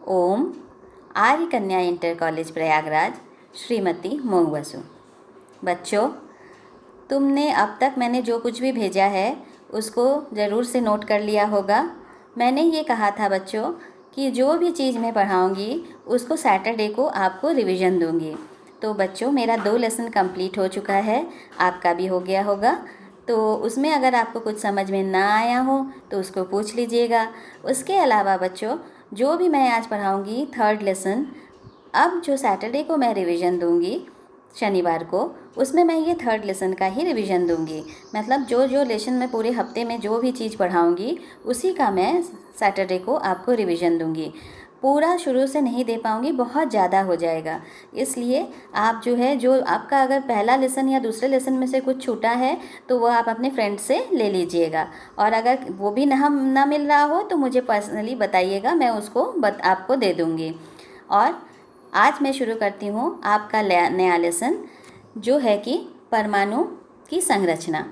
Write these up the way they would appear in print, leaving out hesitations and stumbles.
ओम आर्य कन्या inter college Prayagraj Shrimati मोंग Basu. बच्चों, तुमने अब तक मैंने जो कुछ भी भेजा है उसको ज़रूर से नोट कर लिया होगा। मैंने ये कहा था बच्चों कि जो भी चीज़ मैं पढ़ाऊँगी उसको सैटरडे को आपको रिवीजन दूँगी। तो बच्चों, मेरा 2 लेसन कंप्लीट हो चुका है, आपका भी हो गया होगा। तो उसमें अगर आपको कुछ समझ में ना आया हो तो उसको पूछ लीजिएगा। उसके अलावा बच्चों, जो भी मैं आज पढ़ाऊँगी 3rd लेसन, अब जो सैटरडे को मैं रिवीजन दूँगी शनिवार को, उसमें मैं ये 3rd लेसन का ही रिवीजन दूँगी। मतलब जो लेसन मैं पूरे हफ्ते में जो भी चीज़ पढ़ाऊँगी उसी का मैं सैटरडे को आपको रिवीजन दूँगी। पूरा शुरू से नहीं दे पाऊँगी, बहुत ज़्यादा हो जाएगा। इसलिए आप जो आपका अगर पहला लेसन या दूसरे लेसन में से कुछ छूटा है तो वो आप अपने फ्रेंड से ले लीजिएगा। और अगर वो भी ना मिल रहा हो तो मुझे पर्सनली बताइएगा, मैं उसको आपको दे दूँगी। और आज मैं शुरू करती हूँ आपका नया लेसन, जो है कि परमाणु की संरचना।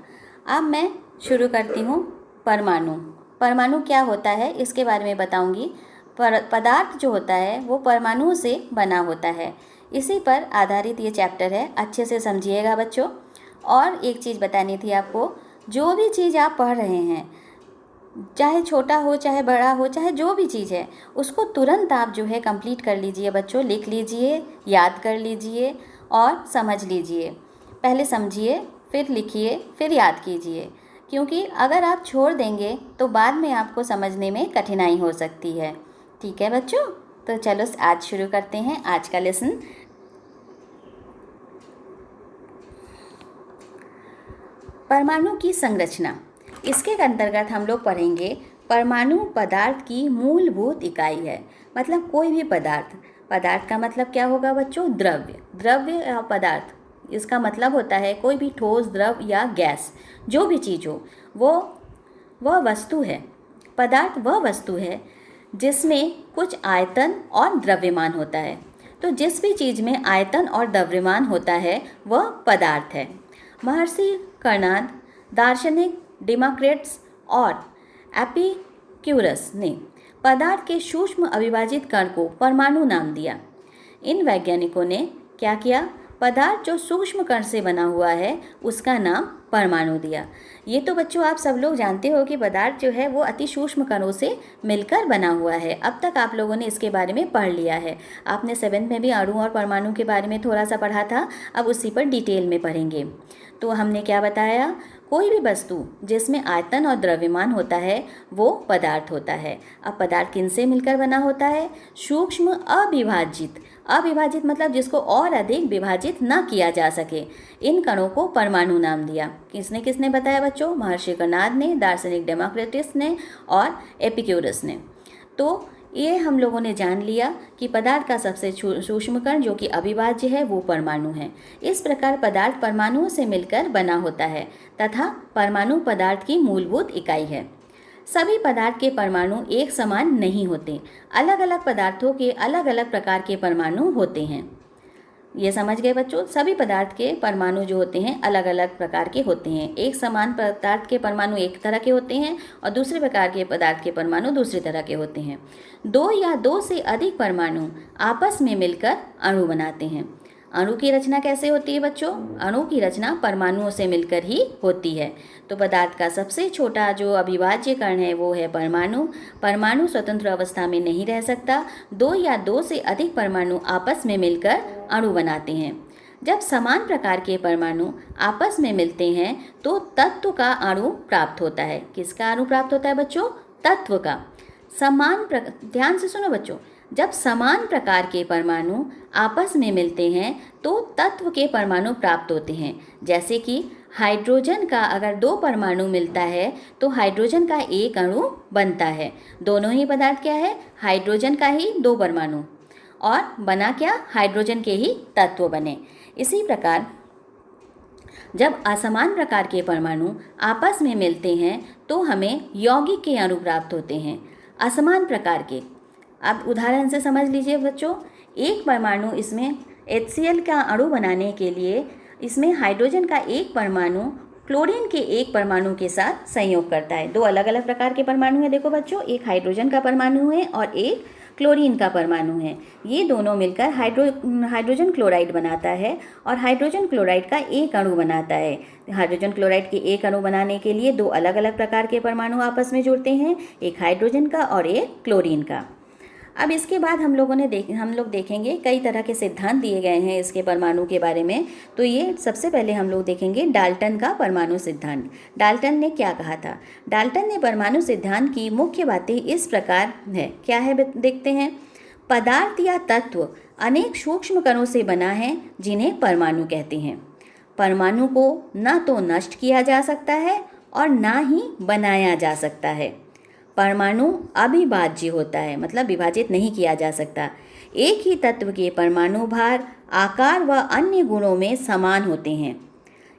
अब मैं शुरू करती हूँ परमाणु क्या होता है इसके बारे में बताऊँगी। पदार्थ जो होता है वो परमाणुओं से बना होता है। इसी पर आधारित ये चैप्टर है, अच्छे से समझिएगा बच्चों। और एक चीज़ बतानी थी आपको, जो भी चीज़ आप पढ़ रहे हैं, चाहे छोटा हो चाहे बड़ा हो, चाहे जो भी चीज़ है, उसको तुरंत आप कंप्लीट कर लीजिए बच्चों। लिख लीजिए, याद कर लीजिए और समझ लीजिए। पहले समझिए, फिर लिखिए, फिर याद कीजिए, क्योंकि अगर आप छोड़ देंगे तो बाद में आपको समझने में कठिनाई हो सकती है। ठीक है बच्चों, तो चलो आज शुरू करते हैं आज का लेसन। परमाणु की संरचना, इसके अंतर्गत हम लोग पढ़ेंगे परमाणु पदार्थ की मूलभूत इकाई है। मतलब कोई भी पदार्थ का मतलब क्या होगा बच्चों? द्रव्य या पदार्थ, इसका मतलब होता है कोई भी ठोस, द्रव या गैस, जो भी चीज़ हो वह वस्तु है। पदार्थ वह वस्तु है जिसमें कुछ आयतन और द्रव्यमान होता है। तो जिस भी चीज़ में आयतन और द्रव्यमान होता है वह पदार्थ है। महर्षि कर्णाद, दार्शनिक डेमोक्रिटस और एपिक्यूरस ने पदार्थ के सूक्ष्म अविभाजित कण को परमाणु नाम दिया। इन वैज्ञानिकों ने क्या किया? पदार्थ जो सूक्ष्म कण से बना हुआ है उसका नाम परमाणु दिया। ये तो बच्चों आप सब लोग जानते हो कि पदार्थ जो है वो अति सूक्ष्म कणों से मिलकर बना हुआ है। अब तक आप लोगों ने इसके बारे में पढ़ लिया है। आपने 7th में भी अणु और परमाणु के बारे में थोड़ा सा पढ़ा था, अब उसी पर डिटेल में पढ़ेंगे। तो हमने क्या बताया? कोई भी वस्तु जिसमें आयतन और द्रव्यमान होता है वो पदार्थ होता है। अब पदार्थ किनसे मिलकर बना होता है? सूक्ष्म अविभाजित मतलब जिसको और अधिक विभाजित ना किया जा सके, इन कणों को परमाणु नाम दिया। किसने बताया बच्चों? महर्षि कर्णाद ने, दार्शनिक डेमोक्रिटस ने और एपिक्यूरस ने। तो ये हम लोगों ने जान लिया कि पदार्थ का सबसे सूक्ष्म कण जो कि अविभाज्य है वो परमाणु है। इस प्रकार पदार्थ परमाणुओं से मिलकर बना होता है तथा परमाणु पदार्थ की मूलभूत इकाई है। सभी पदार्थ के परमाणु एक समान नहीं होते। अलग अलग पदार्थों के अलग अलग प्रकार के परमाणु होते हैं। ये समझ गए बच्चों? सभी पदार्थ के परमाणु जो होते हैं अलग अलग प्रकार के होते हैं। एक समान पदार्थ के परमाणु एक तरह के होते हैं और दूसरे प्रकार के पदार्थ के परमाणु दूसरे तरह के होते हैं। 2 या 2 से अधिक परमाणु आपस में मिलकर अणु बनाते हैं। अणु की रचना कैसे होती है बच्चों? अणु की रचना परमाणुओं से मिलकर ही होती है। तो पदार्थ का सबसे छोटा जो अविभाज्य कण है वो है परमाणु। परमाणु स्वतंत्र अवस्था में नहीं रह सकता। 2 या 2 से अधिक परमाणु आपस में मिलकर अणु बनाते हैं। जब समान प्रकार के परमाणु आपस में मिलते हैं तो तत्व का अणु प्राप्त होता है। किसका अणु प्राप्त होता है बच्चों? तत्व का। ध्यान से सुनो बच्चों, जब समान प्रकार के परमाणु आपस में मिलते हैं तो तत्व के परमाणु प्राप्त होते हैं। जैसे कि हाइड्रोजन का अगर 2 परमाणु मिलता है तो हाइड्रोजन का एक अणु बनता है। दोनों ही पदार्थ क्या है? हाइड्रोजन का ही 2 परमाणु, और बना क्या? हाइड्रोजन के ही तत्व बने। इसी प्रकार जब असमान प्रकार के परमाणु आपस में मिलते हैं तो हमें यौगिक के अणु प्राप्त होते हैं। असमान प्रकार के, आप उदाहरण से समझ लीजिए बच्चों। एक परमाणु, इसमें HCl का अणु बनाने के लिए इसमें हाइड्रोजन का एक परमाणु क्लोरीन के एक परमाणु के साथ संयोग करता है। 2 अलग अलग प्रकार के परमाणु हैं। देखो बच्चों, एक हाइड्रोजन का परमाणु है और एक क्लोरीन का परमाणु है। ये दोनों मिलकर हाइड्रोजन क्लोराइड बनाता है और हाइड्रोजन क्लोराइड का एक अणु बनाता है। हाइड्रोजन क्लोराइड के एक अणु बनाने के लिए दो अलग अलग प्रकार के परमाणु आपस में जुड़ते हैं, एक हाइड्रोजन का और एक क्लोरीन का। अब इसके बाद हम लोग देखेंगे कई तरह के सिद्धांत दिए गए हैं इसके परमाणु के बारे में। तो ये सबसे पहले हम लोग देखेंगे डाल्टन का परमाणु सिद्धांत। डाल्टन ने क्या कहा था? डाल्टन ने परमाणु सिद्धांत की मुख्य बातें इस प्रकार है, क्या है देखते हैं। पदार्थ या तत्व अनेक सूक्ष्म कणों से बना है जिन्हें परमाणु कहते हैं। परमाणु को न तो नष्ट किया जा सकता है और ना ही बनाया जा सकता है। परमाणु अविभाज्य होता है, मतलब विभाजित नहीं किया जा सकता। एक ही तत्व के परमाणु भार, आकार व अन्य गुणों में समान होते हैं।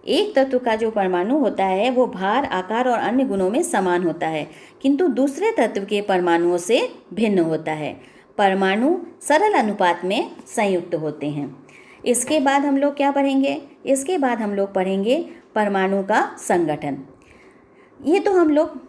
एक तत्व का जो परमाणु होता है वो भार, आकार और अन्य गुणों में समान होता है, किंतु दूसरे तत्व के परमाणुओं से भिन्न होता है। परमाणु सरल अनुपात में संयुक्त होते हैं। इसके बाद हम लोग क्या पढ़ेंगे? इसके बाद हम लोग पढ़ेंगे परमाणु का संगठन। ये तो हम लोग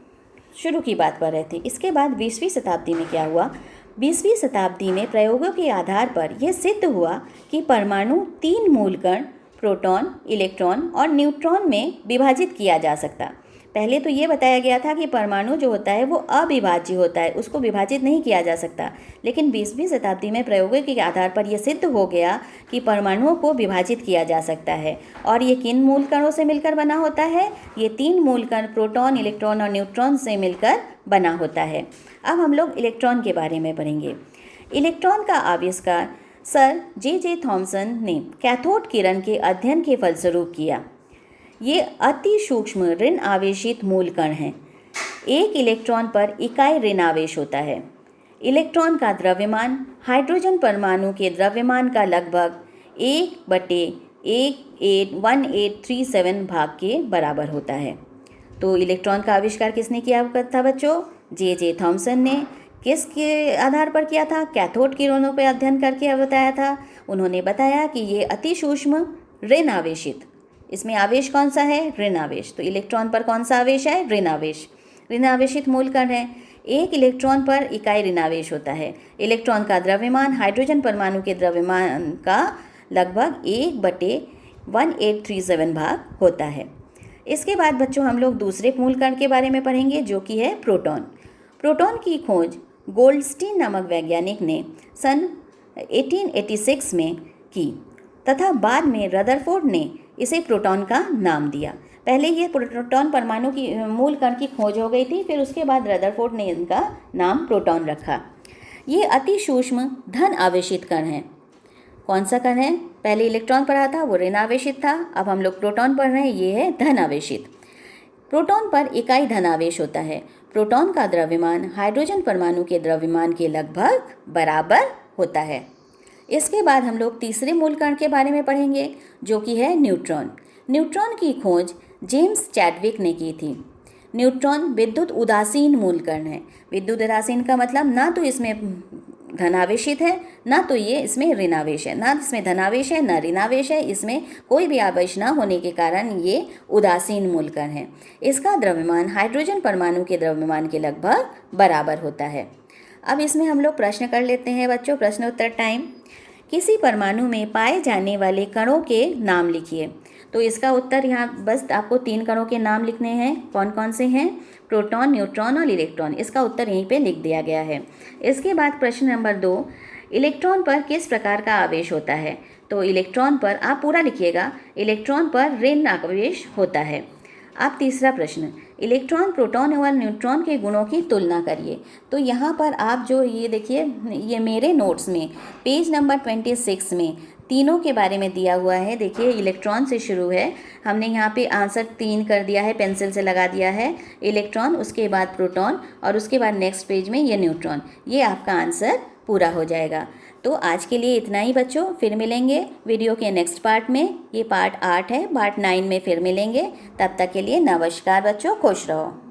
शुरू की बात पर रहे थे। इसके बाद 20वीं शताब्दी में क्या हुआ? 20वीं शताब्दी में प्रयोगों के आधार पर यह सिद्ध हुआ कि परमाणु 3 मूल कण प्रोटॉन, इलेक्ट्रॉन और न्यूट्रॉन में विभाजित किया जा सकता। पहले तो ये बताया गया था कि परमाणु जो होता है वो अविभाज्य होता है, उसको विभाजित नहीं किया जा सकता। लेकिन 20वीं शताब्दी में प्रयोगों के आधार पर यह सिद्ध हो गया कि परमाणुओं को विभाजित किया जा सकता है। और ये किन मूल कणों से मिलकर बना होता है? ये 3 मूल कण प्रोटॉन, इलेक्ट्रॉन और न्यूट्रॉन से मिलकर बना होता है। अब हम लोग इलेक्ट्रॉन के बारे में पढ़ेंगे। इलेक्ट्रॉन का आविष्कार सर जे थॉमसन ने कैथोड किरण के अध्ययन के फलस्वरूप किया। ये अति सूक्ष्म ऋण आवेशित मूल कण हैं। एक इलेक्ट्रॉन पर इकाई ऋण आवेश होता है। इलेक्ट्रॉन का द्रव्यमान हाइड्रोजन परमाणु के द्रव्यमान का लगभग 1/1837 भाग के बराबर होता है। तो इलेक्ट्रॉन का आविष्कार किसने किया था बच्चों? जे थॉमसन ने। किसके आधार पर किया था? कैथोड किरणों पर अध्ययन करके बताया था। उन्होंने बताया कि ये अति सूक्ष्म ऋण आवेशित, इसमें आवेश कौन सा है? ऋण आवेश। तो इलेक्ट्रॉन पर कौन सा आवेश है? ऋण आवेश। ऋण आवेशित मूल कण है। एक इलेक्ट्रॉन पर इकाई ऋण आवेश होता है। इलेक्ट्रॉन का द्रव्यमान हाइड्रोजन परमाणु के द्रव्यमान का लगभग 1/1837 भाग होता है। इसके बाद बच्चों हम लोग दूसरे मूल कण के बारे में पढ़ेंगे जो कि है प्रोटॉन। प्रोटॉन की खोज गोल्डस्टीन नामक वैज्ञानिक ने सन 1886 में की तथा बाद में रदरफोर्ड ने इसे प्रोटॉन का नाम दिया। पहले ये प्रोटॉन परमाणु की मूल कण की खोज हो गई थी, फिर उसके बाद रदरफोर्ड ने इनका नाम प्रोटॉन रखा। ये अति सूक्ष्म धन आवेशित कण हैं। कौन सा कण है? पहले इलेक्ट्रॉन पढ़ा था, वो ऋण आवेशित था। अब हम लोग प्रोटॉन पढ़ रहे हैं, ये है धन आवेशित। प्रोटॉन पर इकाई धन आवेश होता है। प्रोटॉन का द्रव्यमान हाइड्रोजन परमाणु के द्रव्यमान के लगभग बराबर होता है। इसके बाद हम लोग तीसरे मूल कण के बारे में पढ़ेंगे जो कि है न्यूट्रॉन। न्यूट्रॉन की खोज जेम्स चैडविक ने की थी। न्यूट्रॉन विद्युत उदासीन मूल कण है। विद्युत उदासीन का मतलब ना तो इसमें धनावेशित है, ना तो ये इसमें ऋणावेश है, ना इसमें धनावेश है ना ऋणावेश है। इसमें कोई भी आवेश ना होने के कारण ये उदासीन मूल कण है। इसका द्रव्यमान हाइड्रोजन परमाणु के द्रव्यमान के लगभग बराबर होता है। अब इसमें हम लोग प्रश्न कर लेते हैं बच्चों, प्रश्न उत्तर टाइम। किसी परमाणु में पाए जाने वाले कणों के नाम लिखिए। तो इसका उत्तर यहाँ बस आपको 3 कणों के नाम लिखने हैं। कौन कौन से हैं? प्रोटॉन, न्यूट्रॉन और इलेक्ट्रॉन। इसका उत्तर यहीं पे लिख दिया गया है। इसके बाद प्रश्न नंबर 2, इलेक्ट्रॉन पर किस प्रकार का आवेश होता है? तो इलेक्ट्रॉन पर आप पूरा लिखिएगा, इलेक्ट्रॉन पर ऋण आवेश होता है। अब तीसरा प्रश्न, इलेक्ट्रॉन, प्रोटॉन और न्यूट्रॉन के गुणों की तुलना करिए। तो यहाँ पर आप जो ये देखिए, ये मेरे नोट्स में पेज नंबर 26 में तीनों के बारे में दिया हुआ है। देखिए इलेक्ट्रॉन से शुरू है, हमने यहाँ पे आंसर 3 कर दिया है, पेंसिल से लगा दिया है। इलेक्ट्रॉन, उसके बाद प्रोटॉन और उसके बाद नेक्स्ट पेज में ये न्यूट्रॉन। ये आपका आंसर पूरा हो जाएगा। तो आज के लिए इतना ही बच्चों, फिर मिलेंगे वीडियो के नेक्स्ट पार्ट में। ये पार्ट 8 है, पार्ट 9 में फिर मिलेंगे। तब तक के लिए नमस्कार बच्चों, खुश रहो।